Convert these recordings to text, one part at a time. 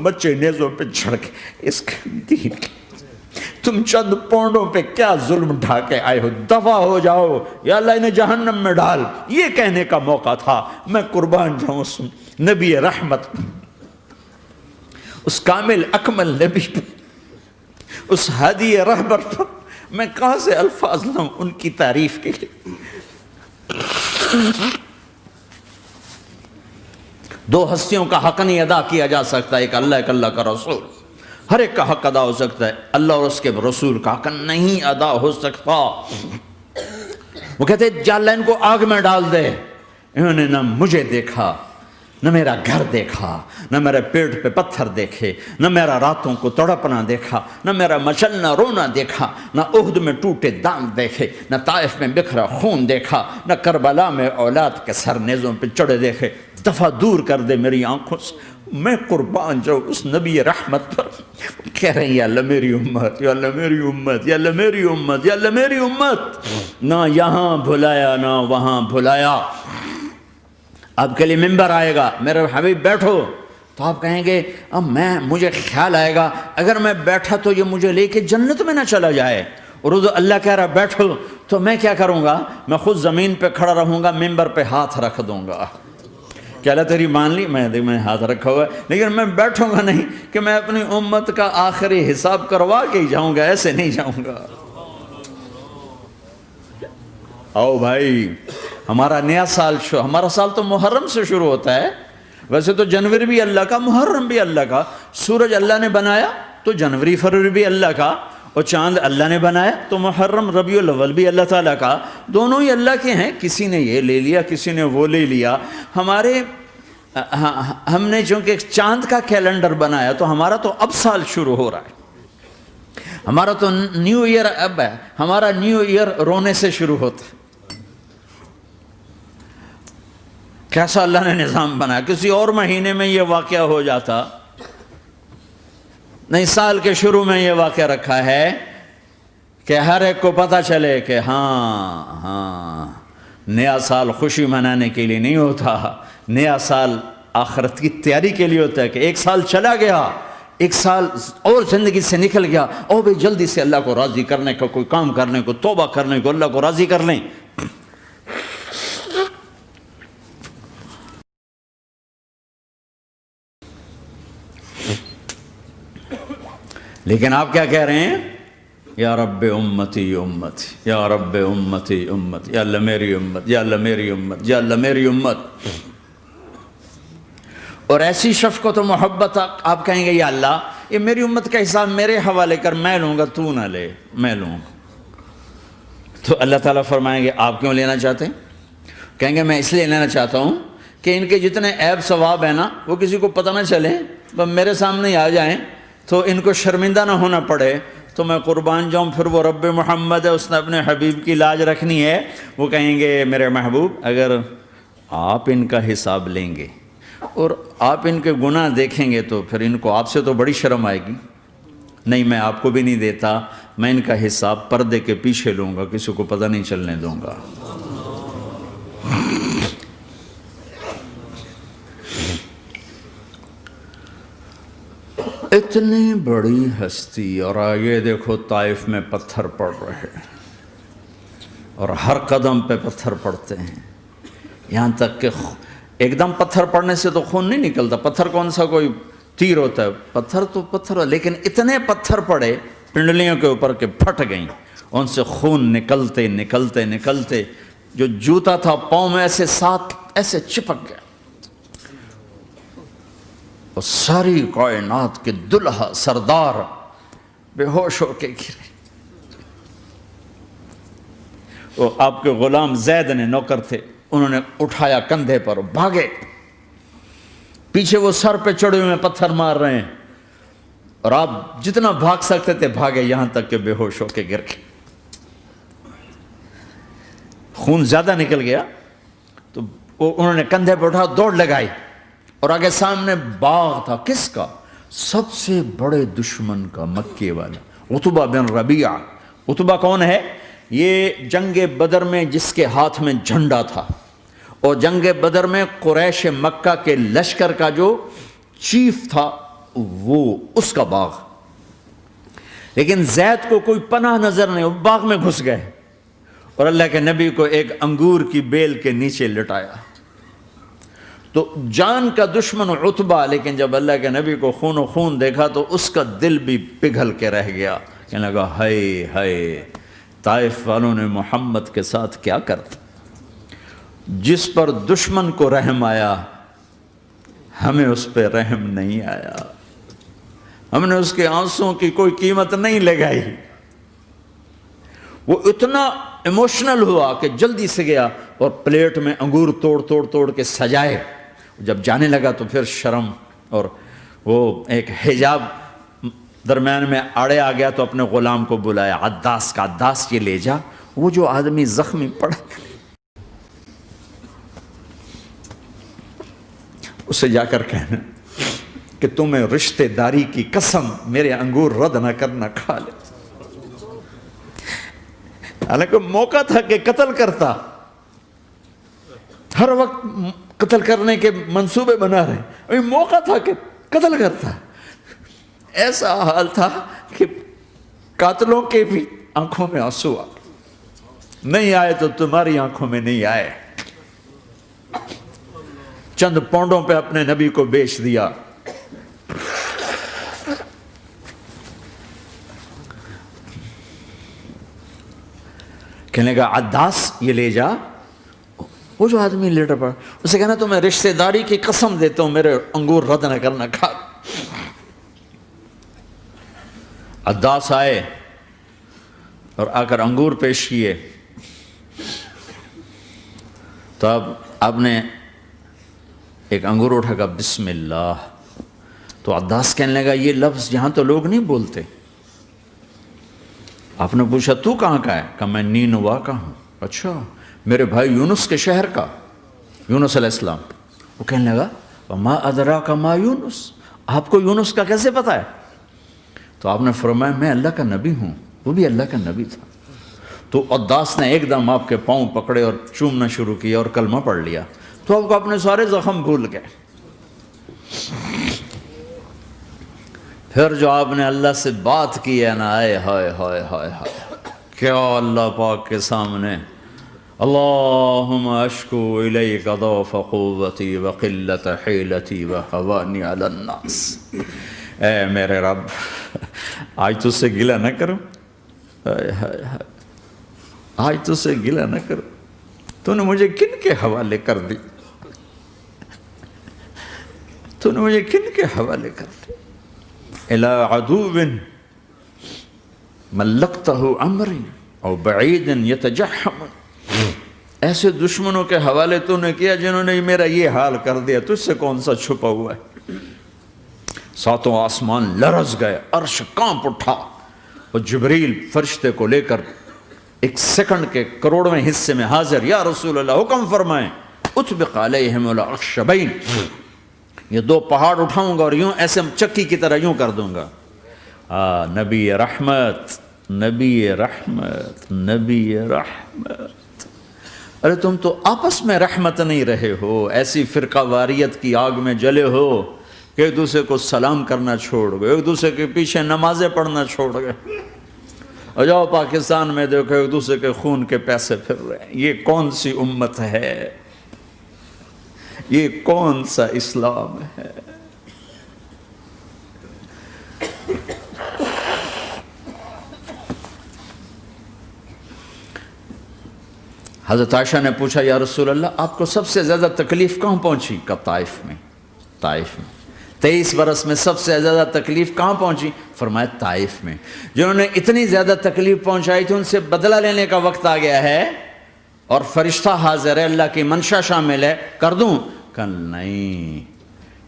بچے نیزوں پہ چڑھ کے اس کے دین تم چند پونڈوں پہ کیا ظلم ڈھا کے آئے ہو، دفع ہو جاؤ یا اللہ انہیں جہنم میں ڈال، یہ کہنے کا موقع تھا۔ میں قربان جاؤں اس نبی رحمت، اس کامل اکمل نبی پہ، اس ہادی رہبر پر میں کہاں سے الفاظ لاؤں ان کی تعریف کے لیے۔ دو ہستیوں کا حق نہیں ادا کیا جا سکتا، ایک اللہ، ایک اللہ کا رسول۔ ہر ایک کا حق ادا ہو سکتا ہے، اللہ اور اس کے رسول کا حق نہیں ادا ہو سکتا۔ وہ کہتے ہیں جا اللہ ان کو آگ میں ڈال دے۔ انہوں نے نہ مجھے دیکھا، نہ میرا گھر دیکھا، نہ میرے پیٹ پہ پتھر دیکھے، نہ میرا راتوں کو تڑپنا دیکھا، نہ میرا مچلنا رونا دیکھا، نہ احد میں ٹوٹے دانت دیکھے، نہ طائف میں بکھرا خون دیکھا، نہ کربلا میں اولاد کے سر نیزوں پہ چڑھے دیکھے۔ دفعہ دور کر دے میری آنکھوں سے، میں قربان جاؤں اس نبی رحمت پر۔ کہہ رہے ہیں یا اللہ میری امت، یا اللہ میری امت، یا اللہ میری امت، یا اللہ میری امت، نہ یہاں بھلایا نہ وہاں بھلایا۔ آپ کے لیے ممبر آئے گا، میرے حبیب بیٹھو، تو آپ کہیں گے اب مجھے خیال آئے گا اگر میں بیٹھا تو یہ مجھے لے کے جنت میں نہ چلا جائے، اور اللہ کہہ رہا بیٹھو تو میں کیا کروں گا؟ میں خود زمین پہ کھڑا رہوں گا، ممبر پہ ہاتھ رکھ دوں گا کہ اللہ تیری مان لی، میں ہاتھ رکھا ہوا ہے، لیکن میں بیٹھوں گا نہیں کہ میں اپنی امت کا آخری حساب کروا کے ہی جاؤں گا، ایسے نہیں جاؤں گا۔ آؤ بھائی، ہمارا نیا سال ہمارا سال تو محرم سے شروع ہوتا ہے، ویسے تو جنوری بھی اللہ کا، محرم بھی اللہ کا، سورج اللہ نے بنایا تو جنوری فروری بھی اللہ کا، اور چاند اللہ نے بنایا تو محرم ربیع الاول بھی اللہ تعالیٰ کا، دونوں ہی اللہ کے ہیں۔ کسی نے یہ لے لیا، کسی نے وہ لے لیا۔ ہم نے چونکہ چاند کا کیلنڈر بنایا تو ہمارا تو اب سال شروع ہو رہا ہے، ہمارا تو نیو ایئر اب ہے، ہمارا نیو ایئر رونے سے شروع ہوتا ہے۔ کیسا اللہ نے نظام بنایا، کسی اور مہینے میں یہ واقعہ ہو جاتا، نہیں سال کے شروع میں یہ واقعہ رکھا ہے کہ ہر ایک کو پتہ چلے کہ ہاں نیا سال خوشی منانے کے لیے نہیں ہوتا، نیا سال آخرت کی تیاری کے لیے ہوتا ہے کہ ایک سال چلا گیا، ایک سال اور زندگی سے نکل گیا، او بھئی جلدی سے اللہ کو راضی کرنے کا کوئی کام کرنے کو، توبہ کرنے کو، اللہ کو راضی کر لیں۔ لیکن آپ کیا کہہ رہے ہیں؟ یا رب امتی امت، یا رب امتی امت، یا اللہ میری امت، یا اللہ میری امت، یا اللہ میری امت۔ اور ایسی شفقت و محبت آپ کہیں گے یا اللہ یہ میری امت کا حساب میرے حوالے کر، میں لوں گا، تو نہ لے، میں لوں گا۔ تو اللہ تعالیٰ فرمائیں گے آپ کیوں لینا چاہتے ہیں؟ کہیں گے میں اس لیے لینا چاہتا ہوں کہ ان کے جتنے عیب ثواب ہیں نا وہ کسی کو پتہ نہ چلے، بس میرے سامنے ہی آ جائیں تو ان کو شرمندہ نہ ہونا پڑے، تو میں قربان جاؤں۔ پھر وہ رب محمد ہے، اس نے اپنے حبیب کی لاج رکھنی ہے، وہ کہیں گے میرے محبوب اگر آپ ان کا حساب لیں گے اور آپ ان کے گناہ دیکھیں گے تو پھر ان کو آپ سے تو بڑی شرم آئے گی، نہیں میں آپ کو بھی نہیں دیتا، میں ان کا حساب پردے کے پیچھے لوں گا، کسی کو پتہ نہیں چلنے دوں گا۔ اتنی بڑی ہستی، اور آگے دیکھو طائف میں پتھر پڑ رہے ہیں، اور ہر قدم پہ پتھر پڑتے ہیں، یہاں تک کہ ایک دم پتھر پڑنے سے تو خون نہیں نکلتا، پتھر کون سا کوئی تیر ہوتا ہے، پتھر تو پتھر، لیکن اتنے پتھر پڑے پنڈلیوں کے اوپر کہ پھٹ گئیں، ان سے خون نکلتے نکلتے نکلتے جو جوتا تھا پاؤں میں ایسے ساتھ ایسے چپک گیا، اور ساری کائنات کے دلہا سردار بے ہوش ہو کے گرے۔ وہ آپ کے غلام زید نے نوکر تھے، انہوں نے اٹھایا کندھے پر، بھاگے، پیچھے وہ سر پہ چڑھے ہوئے پتھر مار رہے ہیں، اور آپ جتنا بھاگ سکتے تھے بھاگے، یہاں تک کہ بے ہوش ہو کے گر گئے۔ خون زیادہ نکل گیا تو انہوں نے کندھے پہ اٹھا، دوڑ لگائی، اور آگے سامنے باغ تھا، کس کا؟ سب سے بڑے دشمن کا، مکے والا عتبہ بن ربیعہ۔ عتبہ کون ہے؟ یہ جنگ بدر میں جس کے ہاتھ میں جھنڈا تھا، اور جنگ بدر میں قریش مکہ کے لشکر کا جو چیف تھا وہ اس کا باغ. لیکن زید کو کوئی پناہ نظر نہیں, وہ باغ میں گھس گئے اور اللہ کے نبی کو ایک انگور کی بیل کے نیچے لٹایا. تو جان کا دشمن عتبہ, لیکن جب اللہ کے نبی کو خون و خون دیکھا تو اس کا دل بھی پگھل کے رہ گیا. کہنے لگا ہائے ہائے, طائف والوں نے محمد کے ساتھ کیا کرتا. جس پر دشمن کو رحم آیا ہمیں اس پہ رحم نہیں آیا, ہم نے اس کے آنسوں کی کوئی قیمت نہیں لگائی. وہ اتنا ایموشنل ہوا کہ جلدی سے گیا اور پلیٹ میں انگور توڑ کے سجائے. جب جانے لگا تو پھر شرم اور وہ ایک حجاب درمیان میں آڑے آ گیا, تو اپنے غلام کو بلایا, عداس کا, عداس یہ لے جا وہ جو آدمی زخمی پڑا, اسے جا کر کہنا کہ تمہیں رشتہ داری کی قسم میرے انگور رد نہ کرنا, کھا لے. حالانکہ موقع تھا کہ قتل کرتا, ہر وقت قتل کرنے کے منصوبے بنا رہے, ابھی موقع تھا کہ قتل کرتا. ایسا حال تھا کہ قاتلوں کے بھی آنکھوں میں آنسو آ نہیں آئے تو تمہاری آنکھوں میں نہیں آئے. چند پونڈوں پہ اپنے نبی کو بیچ دیا. کہنے کا عداس یہ لے جا, وہ جو آدمی لیٹر پڑا, اسے کہنا تو میں رشتہ داری کی قسم دیتا ہوں میرے انگور رد نہ کرنا, کھا. عداس آئے اور آ کر انگور پیش کیے. تو اب آپ نے ایک انگور اٹھا کر بسم اللہ. تو عداس کہنے لگا یہ لفظ یہاں تو لوگ نہیں بولتے. آپ نے پوچھا تو کہاں کا ہے؟ کہا میں نینوا کا ہوں. اچھا, میرے بھائی یونس کے شہر کا, یونس علیہ السلام. وہ کہنے لگا وما ادراک ما یونس, آپ کو یونس کا کیسے پتا ہے؟ تو آپ نے فرمایا میں اللہ کا نبی ہوں, وہ بھی اللہ کا نبی تھا. تو عداس نے ایک دم آپ کے پاؤں پکڑے اور چومنا شروع کیا اور کلمہ پڑھ لیا. تو آپ کو اپنے سارے زخم بھول گئے. پھر جو آپ نے اللہ سے بات کی ہے نا, آئے ہائے ہائے ہائے ہائے, کیا اللہ پاک کے سامنے اللہم اشکو الیک ضعف قوتی وقلت حیلتی وہوانی علی الناس. اے میرے رب, آج تجھ سے گلہ نہ کروں, آج تجھ سے گلہ نہ کروں, تو نے مجھے کن کے حوالے کر دی, تو نے مجھے کن کے حوالے کر دی. الی عدو ملکتہ امری او بعید یتجحم, ایسے دشمنوں کے حوالے تو نے کیا جنہوں نے میرا یہ حال کر دیا, تجھ سے کون سا چھپا ہوا ہے. ساتوں آسمان لرز گئے, عرش کانپ اٹھا, اور جبریل فرشتے کو لے کر ایک سیکنڈ کے کروڑویں حصے میں حاضر. یا رسول اللہ حکم فرمائیں, اطبق علیہم الاخشبین, یہ دو پہاڑ اٹھاؤں گا اور یوں ایسے چکی کی طرح یوں کر دوں گا. نبی رحمت, نبی رحمت, نبی رحمت. ارے تم تو آپس میں رحمت نہیں رہے ہو, ایسی فرقہ واریت کی آگ میں جلے ہو کہ ایک دوسرے کو سلام کرنا چھوڑ گئے, ایک دوسرے کے پیچھے نمازیں پڑھنا چھوڑ گئے. اور جاؤ پاکستان میں دیکھو ایک دوسرے کے خون کے پیسے پھر رہے ہیں. یہ کون سی امت ہے, یہ کون سا اسلام ہے؟ حضرت عائشہ نے پوچھا یا رسول اللہ آپ کو سب سے زیادہ تکلیف کہاں پہنچی؟ کہا طائف میں. طائف میں 23 برس میں سب سے زیادہ تکلیف کہاں پہنچی؟ فرمایا طائف میں. جنہوں نے اتنی زیادہ تکلیف پہنچائی تھی ان سے بدلہ لینے کا وقت آ گیا ہے, اور فرشتہ حاضر ہے, اللہ کی منشا شامل ہے, کر دوں؟ کہ نہیں,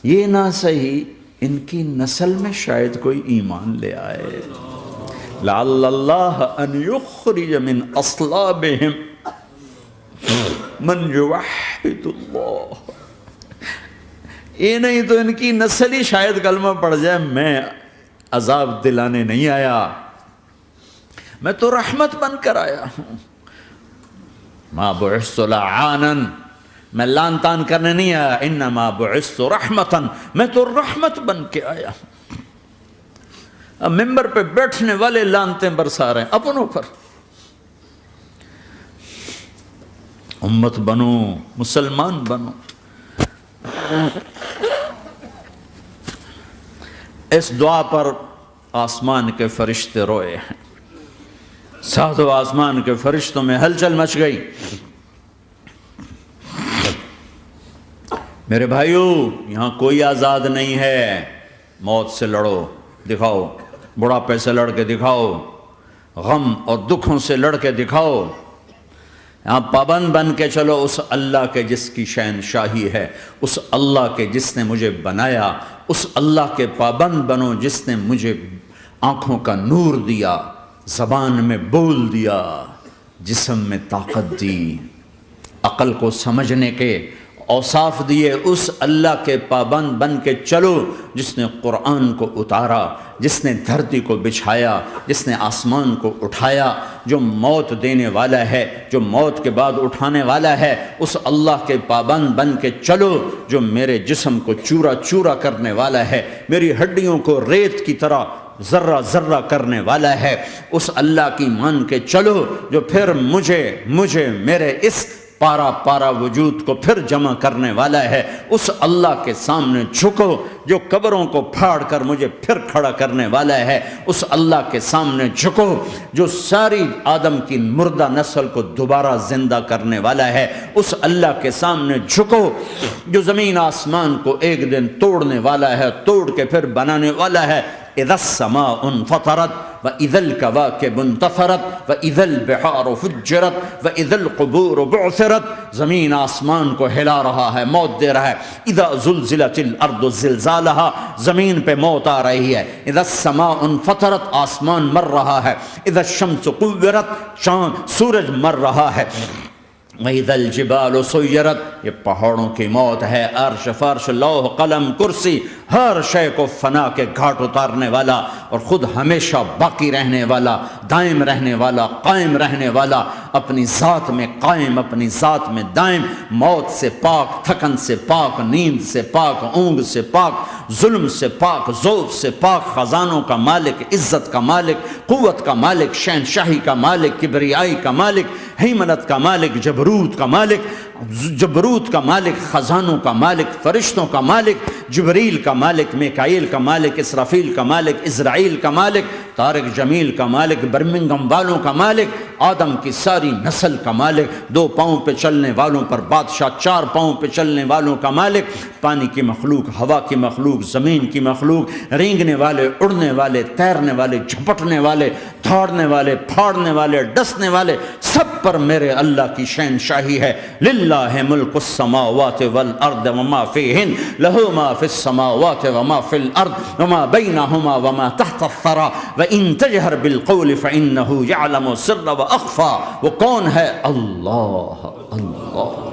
یہ نہ صحیح, ان کی نسل میں شاید کوئی ایمان لے آئے. لعل اللہ ان یخرج من اصلابہم من یوحد اللہ. یہ نہیں تو ان کی نسل ہی شاید کلمہ پڑھ جائے. میں عذاب دلانے نہیں آیا, میں تو رحمت بن کر آیا ہوں. ما بعثت لعانا, میں لان تان کرنے نہیں آیا. انما بعثت رحمتا, میں تو رحمت بن کے آیا ہوں. اب ممبر پہ بیٹھنے والے لانتیں برسا رہے ہیں اپنوں پر. امت بنو، مسلمان بنو. اس دعا پر آسمان کے فرشتے روئے ہیں. ساتوں آسمان کے فرشتوں میں ہلچل مچ گئی. میرے بھائیو، یہاں کوئی آزاد نہیں ہے. موت سے لڑو، دکھاؤ. بڑھاپے سے لڑ کے دکھاؤ. غم اور دکھوں سے لڑ کے دکھاؤ. یہاں پابند بن کے چلو اس اللہ کے جس کی شہنشاہی ہے، اس اللہ کے جس نے مجھے بنایا. اس اللہ کے پابند بنو جس نے مجھے آنکھوں کا نور دیا، زبان میں بول دیا، جسم میں طاقت دی، عقل کو سمجھنے کے اوصاف دیے. اس اللہ کے پابند بن کے چلو جس نے قرآن کو اتارا، جس نے دھرتی کو بچھایا، جس نے آسمان کو اٹھایا، جو موت دینے والا ہے، جو موت کے بعد اٹھانے والا ہے. اس اللہ کے پابند بن کے چلو جو میرے جسم کو چورا چورا کرنے والا ہے، میری ہڈیوں کو ریت کی طرح ذرہ ذرہ کرنے والا ہے. اس اللہ کی مان کے چلو جو پھر مجھے میرے اس پارا پارا وجود کو پھر جمع کرنے والا ہے. اس اللہ کے سامنے جھکو جو قبروں کو پھاڑ کر مجھے پھر کھڑا کرنے والا ہے. اس اللہ کے سامنے جھکو جو ساری آدم کی مردہ نسل کو دوبارہ زندہ کرنے والا ہے. اس اللہ کے سامنے جھکو جو زمین آسمان کو ایک دن توڑنے والا ہے، توڑ کے پھر بنانے والا ہے. اذا السماء انفطرت واذا الكواكب انتثرت واذا البحار فجرت واذا القبور بعثرت. زمین آسمان کو ہلا رہا ہے، موت دے رہا ہے. اذا زلزلت الارض زلزالها، زمین پہ موت آ رہی ہے. اذا السماء انفطرت، آسمان مر رہا ہے. اذا الشمس قورت، سورج مر رہا ہے. وَإِذَا الْجِبَالُ سُيِّرَتْ، یہ پہاڑوں کی موت ہے. عرش فرش لوح قلم کرسی ہر شے کو فنا کے گھاٹ اتارنے والا اور خود ہمیشہ باقی رہنے والا، دائم رہنے والا، قائم رہنے والا، اپنی ذات میں قائم، اپنی ذات میں دائم، موت سے پاک، تھکن سے پاک، نیند سے پاک، اونگ سے پاک، ظلم سے پاک، ذوق سے پاک، خزانوں کا مالک، عزت کا مالک، قوت کا مالک، شہنشاہی کا مالک، کبریائی کا مالک، ہیمنت کا مالک، جبروت کا مالک، جبروت کا مالک، خزانوں کا مالک، فرشتوں کا مالک، جبریل کا مالک، میکائیل کا مالک، اسرافیل کا مالک، اسرائیل کا مالک، طارق جمیل کا مالک، برمنگم والوں کا مالک، آدم کی ساری نسل کا مالک، 2 پاؤں پہ چلنے والوں پر بادشاہ، 4 پاؤں پہ چلنے والوں کا مالک، پانی کی مخلوق، ہوا کی مخلوق، زمین کی مخلوق، رینگنے والے، اڑنے والے، تیرنے والے، جھپٹنے والے، دھاڑنے والے، پھاڑنے والے، ڈسنے والے، سب پر میرے اللہ کی شہنشاہی ہے. للہ ملک السماوات والارض وما فیہن، لہ ما فی السماوات وما فی الارض وما بینہما وما تحت الثری وان تجہر بالقول فانہ یعلم السر واخفی. وہ کون ہے؟ اللہ. اللہ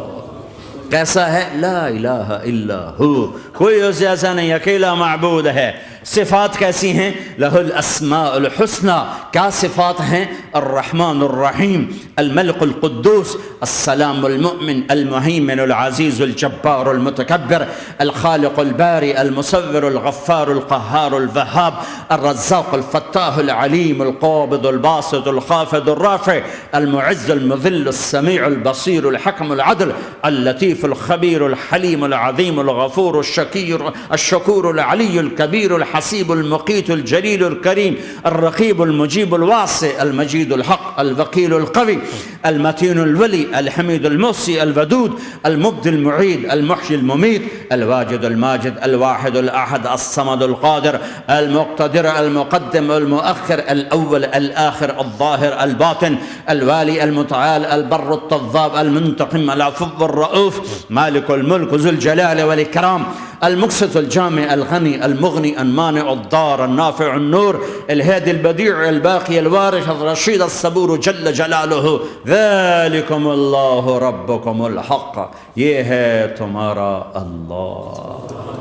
کیسا ہے؟ لا الہ الا ہو، کوئی اس جیسا نہیں، اکیلا معبود ہے. صفات کیسی ہیں؟ لہ الاسماء الحسنى. کیا صفات ہیں؟ الرحمن الرحیم، الملک القدوس، السلام المؤمن، المہیمن العزیز الجبار المتکبر، الخالق الباری المصور الغفار القہار الوہاب، الرزاق الفتاح العلیم القابض الباسط الخافض الرافع، المعز المذل السمیع البصیر الحکم العدل، اللطیف الخبیر الحلیم العظیم الغفور الشکور العلی الکبیر الحسیب المقیت الجلیل الکریم، الرقیب المجیب الواسع، المجید الحق، الوکیل القوی، المتین الولی، الحمید المحصی، الودود، المبدی المعید، المحیی الممیت، الواجد الماجد، الواحد الاحد، الصمد القادر، المقتدر، المقدم، المؤخر، الاول، الاخر، الظاهر، الباطن، الوالي، المتعال، البر، التواب، المنتقم، العفو، الرؤوف، مالك الملك، ذو الجلال والإكرام، المقسط، الجامع، الغني، المغني، المانع، الضار، النافع، النور، الهادي، البديع، الباقي، الوارث، الرشيد، الصبور جل جلاله. ذلكم الله ربكم الحق، یہ ہے تمہارا اللہ.